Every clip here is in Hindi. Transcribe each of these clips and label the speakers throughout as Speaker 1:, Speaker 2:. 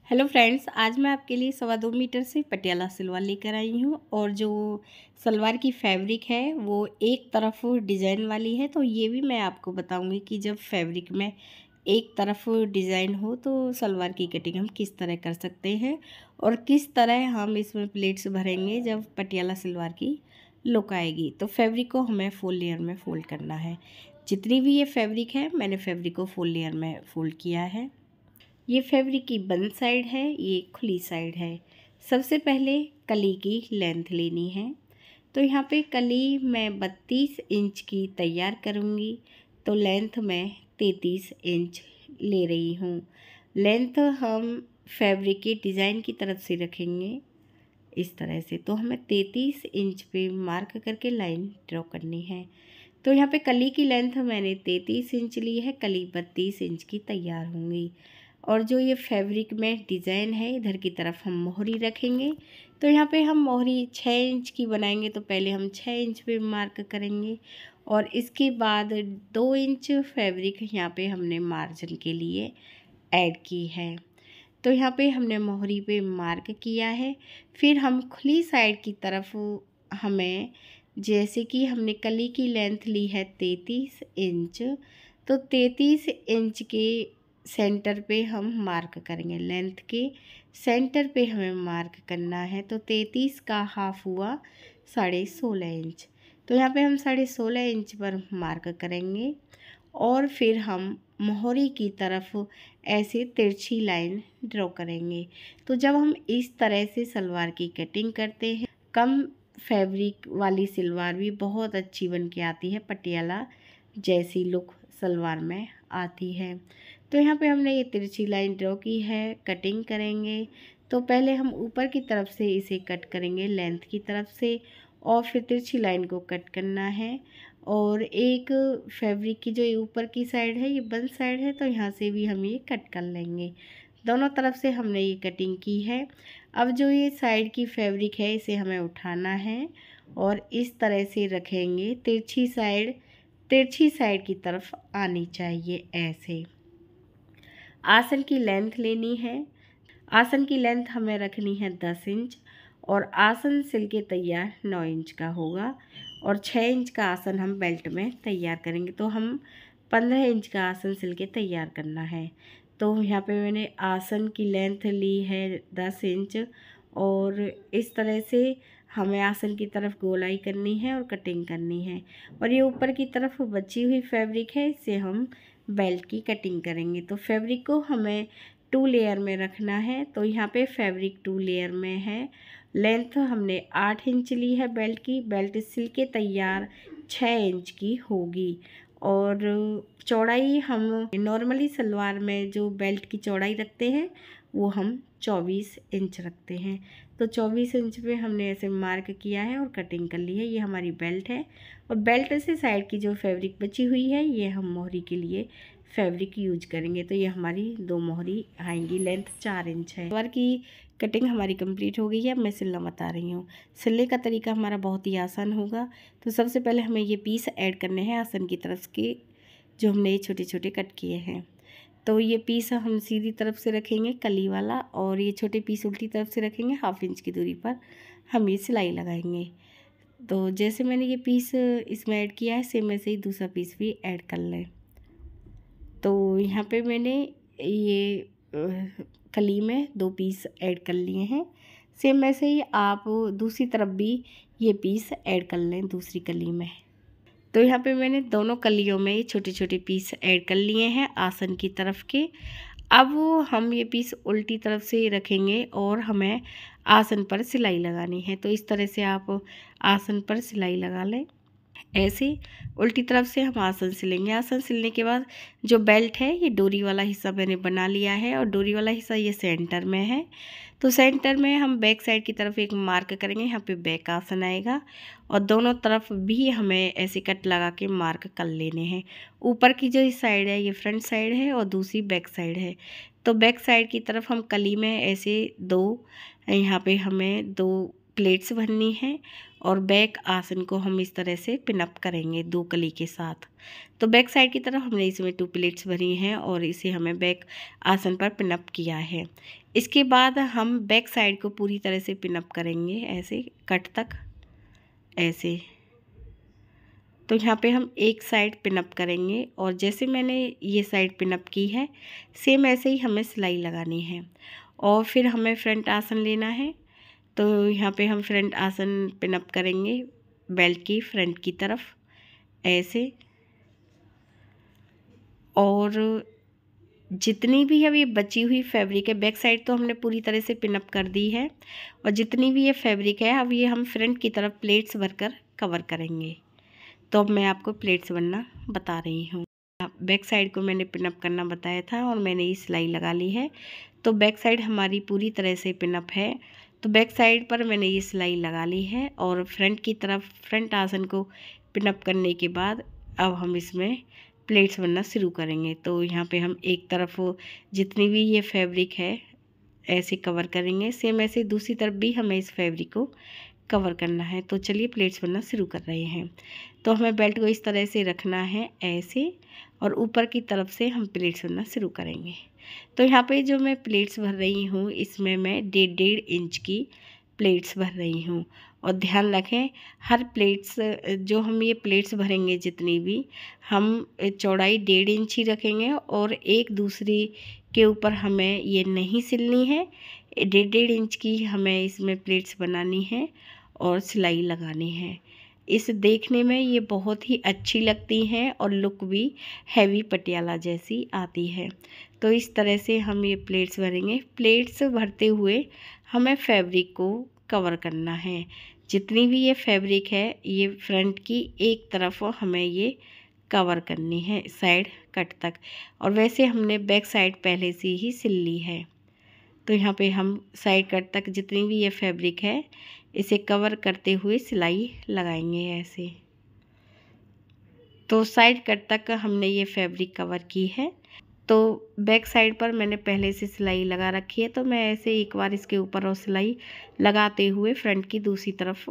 Speaker 1: हेलो फ्रेंड्स, आज मैं आपके लिए 2.25 मीटर से पटियाला सलवार लेकर आई हूँ। और जो सलवार की फैब्रिक है वो एक तरफ डिज़ाइन वाली है। तो ये भी मैं आपको बताऊंगी कि जब फैब्रिक में एक तरफ डिज़ाइन हो तो सलवार की कटिंग हम किस तरह कर सकते हैं और किस तरह हम इसमें प्लेट्स भरेंगे जब पटियाला सलवार की लुक आएगी। तो फैब्रिक को हमें फुल लेयर में फ़ोल्ड करना है। जितनी भी ये फैब्रिक है मैंने फैब्रिक को फुल लेयर में फ़ोल्ड किया है। ये फैब्रिक की बंद साइड है, ये खुली साइड है। सबसे पहले कली की लेंथ लेनी है। तो यहाँ पे कली मैं 32 इंच की तैयार करूँगी। तो लेंथ मैं 33 इंच ले रही हूँ। लेंथ हम फैब्रिक के डिज़ाइन की तरफ से रखेंगे इस तरह से। तो हमें 33 इंच पे मार्क करके लाइन ड्रॉ करनी है। तो यहाँ पे कली की लेंथ मैंने 33 इंच ली है, कली 32 इंच की तैयार होंगी। और जो ये फैब्रिक में डिज़ाइन है इधर की तरफ हम मोहरी रखेंगे। तो यहाँ पे हम मोहरी 6 इंच की बनाएंगे। तो पहले हम 6 इंच पे मार्क करेंगे और इसके बाद 2 इंच फैब्रिक यहाँ पे हमने मार्जिन के लिए ऐड की है। तो यहाँ पे हमने मोहरी पे मार्क किया है। फिर हम खुली साइड की तरफ हमें, जैसे कि हमने कली की लेंथ ली है 33 इंच, तो 33 इंच के सेंटर पे हम मार्क करेंगे। लेंथ के सेंटर पे हमें मार्क करना है। तो 33 का हाफ हुआ 16.5 इंच। तो यहाँ पे हम 16.5 इंच पर मार्क करेंगे और फिर हम मोहरी की तरफ ऐसे तिरछी लाइन ड्रॉ करेंगे। तो जब हम इस तरह से सलवार की कटिंग करते हैं, कम फैब्रिक वाली सलवार भी बहुत अच्छी बन के आती है, पटियाला जैसी लुक सलवार में आती है। तो यहाँ पे हमने ये तिरछी लाइन ड्रॉ की है, कटिंग करेंगे। तो पहले हम ऊपर की तरफ से इसे कट करेंगे लेंथ की तरफ से और फिर तिरछी लाइन को कट करना है। और एक फैब्रिक की जो ऊपर की साइड है ये बंद साइड है, तो यहाँ से भी हम ये कट कर लेंगे। दोनों तरफ से हमने ये कटिंग की है। अब जो ये साइड की फैब्रिक है इसे हमें उठाना है और इस तरह से रखेंगे। तिरछी साइड की तरफ आनी चाहिए ऐसे। आसन की लेंथ लेनी है। आसन की लेंथ हमें रखनी है 10 इंच और आसन सिल के तैयार 9 इंच का होगा और 6 इंच का आसन हम बेल्ट में तैयार करेंगे। तो हम 15 इंच का आसन सिल के तैयार करना है। तो यहाँ पे मैंने आसन की लेंथ ली है 10 इंच और इस तरह से हमें आसन की तरफ गोलाई करनी है और कटिंग करनी है। और ये ऊपर की तरफ बची हुई फैब्रिक है, इससे हम बेल्ट की कटिंग करेंगे। तो फैब्रिक को हमें 2 लेयर में रखना है। तो यहाँ पे फैब्रिक 2 लेयर में है। लेंथ हमने 8 इंच ली है बेल्ट की। बेल्ट सिल के तैयार 6 इंच की होगी। और चौड़ाई हम नॉर्मली सलवार में जो बेल्ट की चौड़ाई रखते हैं वो हम 24 इंच रखते हैं। तो 24 इंच पे हमने ऐसे मार्क किया है और कटिंग कर ली है। ये हमारी बेल्ट है और बेल्ट से साइड की जो फैब्रिक बची हुई है ये हम मोहरी के लिए फैब्रिक यूज करेंगे। तो ये हमारी 2 मोहरी आएंगी। लेंथ 4 इंच है। सलवार की कटिंग हमारी कंप्लीट हो गई है। अब मैं सिलना बता रही हूँ। सिलने का तरीका हमारा बहुत ही आसान होगा। तो सबसे पहले हमें ये पीस ऐड करने हैं आसन की तरफ के, जो हमने ये छोटे छोटे कट किए हैं। तो ये पीस हम सीधी तरफ से रखेंगे कली वाला और ये छोटे पीस उल्टी तरफ से रखेंगे। हाफ इंच की दूरी पर हम ये सिलाई लगाएंगे। तो जैसे मैंने ये पीस इसमें ऐड किया है सेम वैसे ही दूसरा पीस भी ऐड कर लें। तो यहाँ पे मैंने ये कली में 2 पीस ऐड कर लिए हैं। सेम वैसे ही आप दूसरी तरफ भी ये पीस ऐड कर लें दूसरी कली में। तो यहाँ पे मैंने दोनों कलियों में ये छोटे छोटे पीस ऐड कर लिए हैं आसन की तरफ के। अब हम ये पीस उल्टी तरफ से रखेंगे और हमें आसन पर सिलाई लगानी है। तो इस तरह से आप आसन पर सिलाई लगा लें। ऐसे उल्टी तरफ से हम आसन सिलेंगे। आसन सिलने के बाद जो बेल्ट है ये डोरी वाला हिस्सा मैंने बना लिया है और डोरी वाला हिस्सा ये सेंटर में है। तो सेंटर में हम बैक साइड की तरफ एक मार्क करेंगे। यहाँ पे बैक आसन आएगा और दोनों तरफ भी हमें ऐसे कट लगा के मार्क कर लेने हैं। ऊपर की जो साइड है ये फ्रंट साइड है और दूसरी बैक साइड है। तो बैक साइड की तरफ हम कली में ऐसे 2 यहाँ पे हमें 2 प्लेट्स भरनी है और बैक आसन को हम इस तरह से पिनअप करेंगे 2 कली के साथ। तो बैक साइड की तरफ हमने इसमें 2 प्लेट्स भरी हैं और इसे हमें बैक आसन पर पिनअप किया है। इसके बाद हम बैक साइड को पूरी तरह से पिनअप करेंगे ऐसे कट तक, ऐसे। तो यहाँ पे हम एक साइड पिनअप करेंगे और जैसे मैंने ये साइड पिनअप की है सेम ऐसे ही हमें सिलाई लगानी है। और फिर हमें फ्रंट आसन लेना है। तो यहाँ पे हम फ्रंट आसन पिनअप करेंगे बेल्ट की फ्रंट की तरफ ऐसे। और जितनी भी अब ये बची हुई फैब्रिक है, बैक साइड तो हमने पूरी तरह से पिनअप कर दी है और जितनी भी ये फैब्रिक है अब ये हम फ्रंट की तरफ प्लेट्स भरकर कवर करेंगे। तो अब मैं आपको प्लेट्स बनना बता रही हूँ। बैक साइड को मैंने पिनअप करना बताया था और मैंने ये सिलाई लगा ली है। तो बैक साइड हमारी पूरी तरह से पिनअप है। तो बैक साइड पर मैंने ये सिलाई लगा ली है और फ्रंट की तरफ फ्रंट आसन को पिनअप करने के बाद अब हम इसमें प्लेट्स बनना शुरू करेंगे। तो यहाँ पे हम एक तरफ जितनी भी ये फैब्रिक है ऐसे कवर करेंगे, सेम ऐसे दूसरी तरफ भी हमें इस फैब्रिक को कवर करना है। तो चलिए प्लेट्स बनना शुरू कर रहे हैं। तो हमें बेल्ट को इस तरह से रखना है ऐसे और ऊपर की तरफ से हम प्लेट्स बनना शुरू करेंगे। तो यहाँ पे जो मैं प्लेट्स भर रही हूँ इसमें मैं 1.5 इंच की प्लेट्स भर रही हूँ। और ध्यान रखें हर प्लेट्स जो हम ये प्लेट्स भरेंगे जितनी भी हम चौड़ाई 1.5 इंच ही रखेंगे और एक दूसरी के ऊपर हमें ये नहीं सिलनी है। 1.5 इंच की हमें इसमें प्लेट्स बनानी है और सिलाई लगानी है। इस देखने में ये बहुत ही अच्छी लगती हैं और लुक भी हैवी पटियाला जैसी आती है। तो इस तरह से हम ये प्लेट्स भरेंगे। प्लेट्स भरते हुए हमें फैब्रिक को कवर करना है। जितनी भी ये फैब्रिक है ये फ्रंट की एक तरफ हमें ये कवर करनी है साइड कट तक। और वैसे हमने बैक साइड पहले से ही सिल ली है। तो यहाँ पे हम साइड कट तक जितनी भी ये फैब्रिक है इसे कवर करते हुए सिलाई लगाएंगे ऐसे। तो साइड कट तक हमने ये फैब्रिक कवर की है। तो बैक साइड पर मैंने पहले से सिलाई लगा रखी है। तो मैं ऐसे एक बार इसके ऊपर और सिलाई लगाते हुए फ्रंट की दूसरी तरफ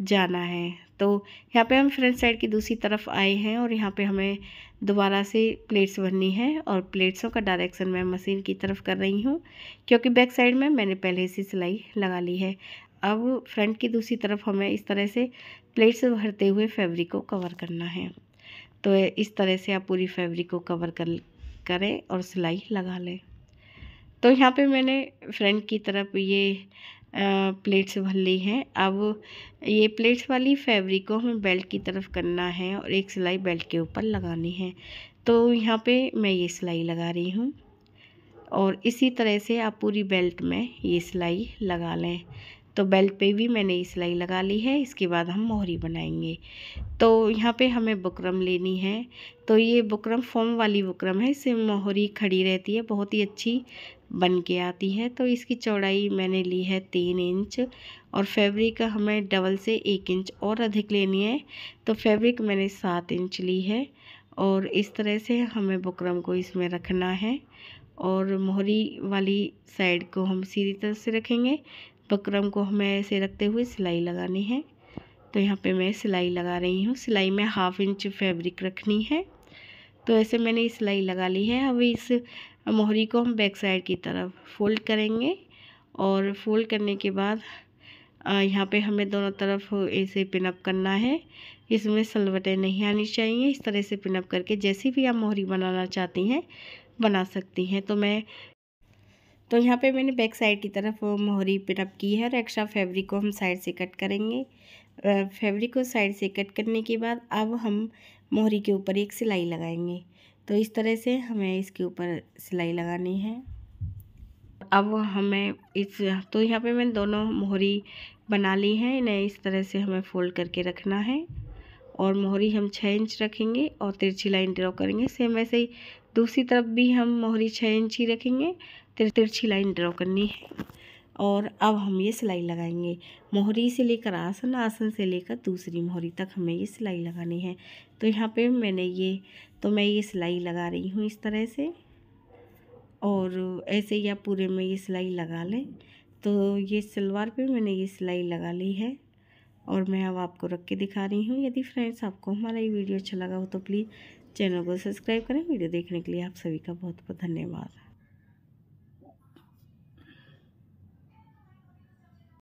Speaker 1: जाना है। तो यहाँ पे हम फ्रंट साइड की दूसरी तरफ आए हैं और यहाँ पे हमें दोबारा से प्लेट्स भरनी है और प्लेट्सों का डायरेक्शन मैं मशीन की तरफ कर रही हूँ क्योंकि बैक साइड में मैंने पहले से सिलाई लगा ली है। अब फ्रंट की दूसरी तरफ हमें इस तरह से प्लेट्स भरते हुए फैब्रिक को कवर करना है। तो इस तरह से आप पूरी फैब्रिक को कवर करें और सिलाई लगा लें। तो यहाँ पे मैंने फ्रंट की तरफ ये प्लेट्स भर ली हैं। अब ये प्लेट्स वाली फैब्रिक को हमें बेल्ट की तरफ करना है और एक सिलाई बेल्ट के ऊपर लगानी है। तो यहाँ पे मैं ये सिलाई लगा रही हूँ और इसी तरह से आप पूरी बेल्ट में ये सिलाई लगा लें। तो बेल्ट पे भी मैंने ये सिलाई लगा ली है। इसके बाद हम मोहरी बनाएंगे। तो यहाँ पे हमें बुकरम लेनी है। तो ये बुकरम फॉर्म वाली बुकरम है, इससे मोहरी खड़ी रहती है, बहुत ही अच्छी बन के आती है। तो इसकी चौड़ाई मैंने ली है 3 इंच और फैब्रिक हमें डबल से 1 इंच और अधिक लेनी है। तो फैब्रिक मैंने 7 इंच ली है और इस तरह से हमें बुकरम को इसमें रखना है और मोहरी वाली साइड को हम सीधी तरह से रखेंगे। बुकरम को हमें ऐसे रखते हुए सिलाई लगानी है। तो यहाँ पे मैं सिलाई लगा रही हूँ। सिलाई में 1/2 इंच फैब्रिक रखनी है। तो ऐसे मैंने सिलाई लगा ली है। अब इस मोहरी को हम बैक साइड की तरफ फोल्ड करेंगे और फोल्ड करने के बाद यहाँ पे हमें दोनों तरफ ऐसे पिनअप करना है। इसमें सलवटें नहीं आनी चाहिए। इस तरह से पिनअप करके जैसी भी आप मोहरी बनाना चाहती हैं बना सकती हैं। तो यहाँ पे मैंने बैक साइड की तरफ मोहरी पिनअप की है और एक्स्ट्रा फैब्रिक को हम साइड से कट करेंगे। फैब्रिक को साइड से कट करने के बाद अब हम मोहरी के ऊपर एक सिलाई लगाएंगे। तो इस तरह से हमें इसके ऊपर सिलाई लगानी है। अब हमें तो यहाँ पे मैंने दोनों मोहरी बना ली हैं। इन्हें इस तरह से हमें फोल्ड करके रखना है और मोहरी हम 6 इंच रखेंगे और तिरछी लाइन ड्रॉ करेंगे। सेम वैसे ही दूसरी तरफ भी हम मोहरी 6 इंच ही रखेंगे, तिरछी लाइन ड्रॉ करनी है और अब हम ये सिलाई लगाएंगे। मोहरी से लेकर आसन, आसन से लेकर दूसरी मोहरी तक हमें ये सिलाई लगानी है। तो यहाँ पे मैं ये सिलाई लगा रही हूँ इस तरह से और ऐसे ही आप पूरे में ये सिलाई लगा लें। तो ये सलवार पे मैंने ये सिलाई लगा ली है और मैं अब आपको रख के दिखा रही हूँ। यदि फ्रेंड्स आपको हमारा ये वीडियो अच्छा लगा हो तो प्लीज़ चैनल को सब्सक्राइब करें। वीडियो देखने के लिए आप सभी का बहुत बहुत धन्यवाद।